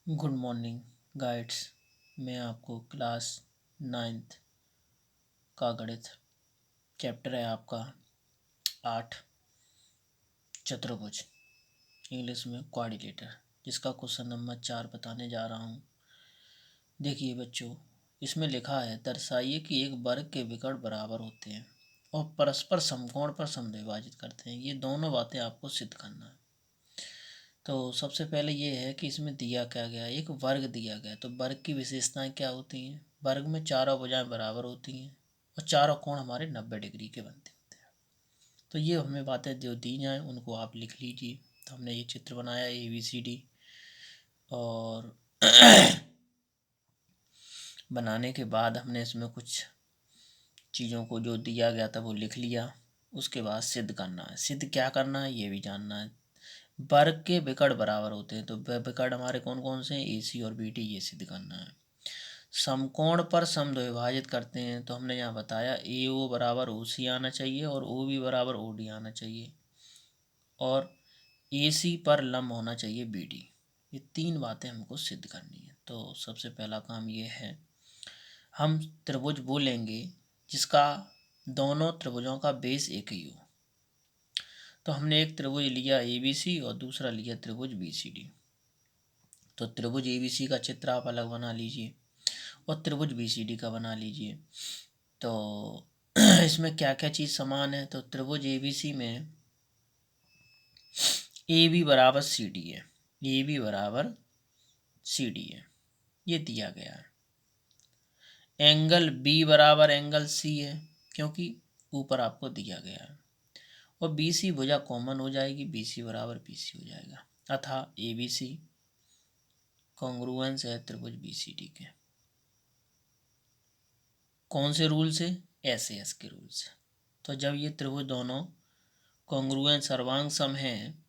Good morning guides. मैं आपको class 9th का गणित चैप्टर है आपका 8 चतुर्भुज, इंग्लिश में क्वाड्रिलेटर, जिसका क्वेश्चन नंबर 4 बताने जा रहा हूँ। देखिए बच्चों, इसमें लिखा है दर्शाइए कि एक वर्ग के विकर्ण बराबर होते हैं और परस्पर समकोण पर समद्विभाजित करते हैं। ये दोनों बातें आपको सिद्ध करना है। तो सबसे पहले ये है कि इसमें दिया क्या गया, एक वर्ग दिया गया। तो वर्ग की विशेषताएं क्या होती हैं? वर्ग में चारों भुजाएं बराबर होती हैं और चारों कोण हमारे 90 डिग्री के बनते होते हैं। तो ये हमें बातें जो दी जाएँ उनको आप लिख लीजिए। तो हमने ये चित्र बनाया ABCD, और बनाने के बाद हमने इसमें कुछ चीज़ों को जो दिया गया था वो लिख लिया। उसके बाद सिद्ध करना है। सिद्ध क्या करना है ये भी जानना है। वर्ग के विकर्ण बराबर होते हैं, तो विकर्ण हमारे कौन कौन से हैं? AC और BD, ये सिद्ध करना है। समकोण पर समद्विभाजित करते हैं, तो हमने यहाँ बताया AO बराबर OC आना चाहिए और OB बराबर OD आना चाहिए और AC पर लंब होना चाहिए BD। ये तीन बातें हमको सिद्ध करनी है। तो सबसे पहला काम ये है, हम त्रिभुज बोलेंगे जिसका दोनों त्रिभुजों का बेस एक ही हो। तो हमने एक त्रिभुज लिया ABC और दूसरा लिया त्रिभुज BCD। तो त्रिभुज ABC का चित्र आप अलग बना लीजिए और त्रिभुज BCD का बना लीजिए। तो इसमें क्या क्या चीज़ समान है? तो त्रिभुज ABC में AB बराबर CD है, AB बराबर CD है, ये दिया गया है। एंगल B बराबर एंगल C है, क्योंकि ऊपर आपको दिया गया है। और BC भुजा कॉमन हो जाएगी, BC बराबर BC हो जाएगा। अतः ABC कॉन्ग्रुएंस है त्रिभुज BCD के। कौन से रूल से? SAS के रूल से। तो जब ये त्रिभुज दोनों कॉन्ग्रुएंट सर्वांग सम हैं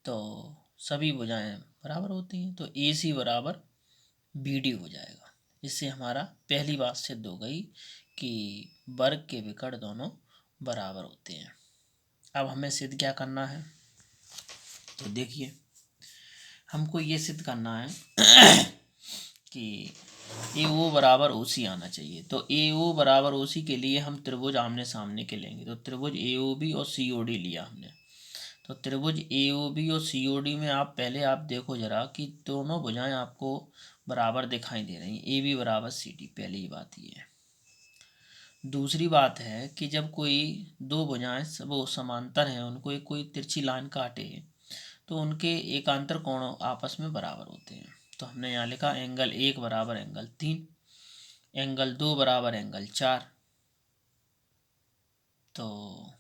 तो सभी भुजाएं बराबर होती हैं, तो AC बराबर BD हो जाएगा। इससे हमारा पहली बात सिद्ध हो गई कि वर्ग के विकर्ण दोनों बराबर होते हैं। अब हमें सिद्ध क्या करना है? तो देखिए, हमको ये सिद्ध करना है कि AO बराबर OC आना चाहिए। तो AO बराबर OC के लिए हम त्रिभुज आमने सामने के लेंगे। तो त्रिभुज AOB और COD लिया हमने। तो त्रिभुज AOB और COD में आप देखो जरा कि दोनों भुजाएं आपको बराबर दिखाई दे रही हैं। AB बराबर CD, पहली बात ये है। दूसरी बात है कि जब कोई दो भुजाएं वो समांतर हैं, उनको एक कोई तिरछी लाइन काटे तो उनके एकांतर कोण आपस में बराबर होते हैं। तो हमने यहाँ लिखा एंगल 1 बराबर एंगल 3, एंगल 2 बराबर एंगल 4। तो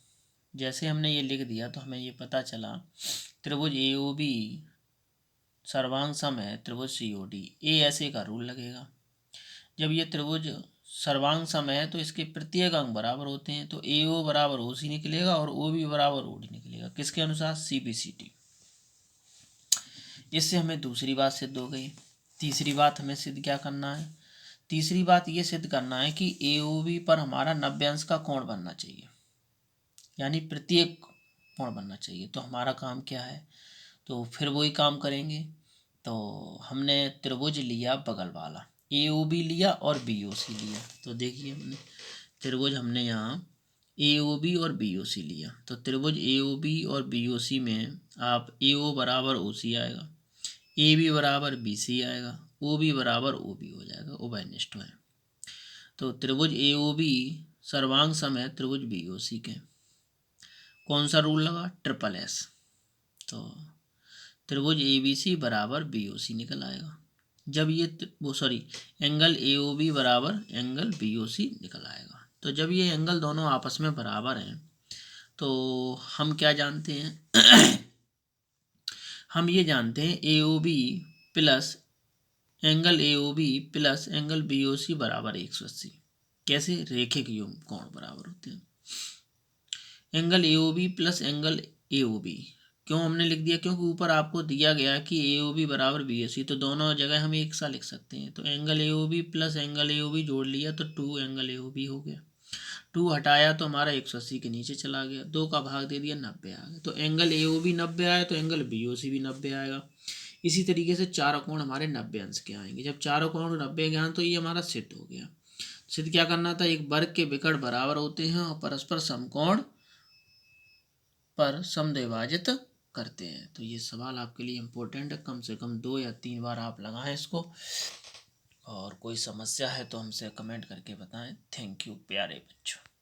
जैसे हमने ये लिख दिया तो हमें ये पता चला त्रिभुज AOB सर्वांग सम है त्रिभुज COD। ASA का रूल लगेगा। जब ये त्रिभुज सर्वांग सम है तो इसके प्रत्येक अंग बराबर होते हैं। तो AO बराबर OC निकलेगा और OB बराबर OD निकलेगा। किसके अनुसार? CBCD। इससे हमें दूसरी बात सिद्ध हो गई। तीसरी बात हमें सिद्ध क्या करना है? तीसरी बात ये सिद्ध करना है कि AOB पर हमारा 90 अंश का कोण बनना चाहिए, यानी प्रत्येक कोण बनना चाहिए। तो हमारा काम क्या है? तो फिर वही काम करेंगे। तो हमने त्रिभुज लिया बगल वाला, AOB लिया और BOC लिया। तो देखिए, हमने त्रिभुज हमने यहाँ AOB और BOC लिया। तो त्रिभुज AOB और BOC में आप AO बराबर OC आएगा, AB बराबर BC आएगा, OB बराबर OB हो जाएगा, उभयनिष्ठ है। तो त्रिभुज AOB सर्वांग सम है त्रिभुज BOC के। कौन सा रूल लगा? SSS। तो त्रिभुज ABC बराबर BOC निकल आएगा। जब ये एंगल AOB बराबर एंगल BOC निकल आएगा। तो जब ये एंगल दोनों आपस में बराबर हैं तो हम क्या जानते हैं? हम ये जानते हैं AOB plus angle AOB plus angle BOC बराबर 180। कैसे? रेखिक युग्म कोण बराबर होते हैं। Angle AOB plus angle AOB क्यों हमने लिख दिया? क्योंकि ऊपर आपको दिया गया कि AOB बराबर BOC, तो दोनों जगह हम एक सा लिख सकते हैं। तो angle AOB plus angle AOB जोड़ लिया तो 2 एंगल AOB हो गया। 2 हटाया तो हमारा 180 के नीचे चला गया, 2 का भाग दे दिया, 90 आ गया। तो एंगल AOB 90 आया तो एंगल BOC भी 90 आएगा। इसी तरीके से चारों कोण हमारे 90 अंश के आएंगे। जब चारों कोण 90 के आए तो ये हमारा सिद्ध हो गया। सिद्ध क्या करना था, एक वर्ग के विकर्ण बराबर होते हैं और परस्पर समकोण पर समद्विभाजित करते हैं। तो ये सवाल आपके लिए इम्पोर्टेंट है, कम से कम 2 या 3 बार आप लगाएं इसको। और कोई समस्या है तो हमसे कमेंट करके बताएं। थैंक यू प्यारे बच्चों।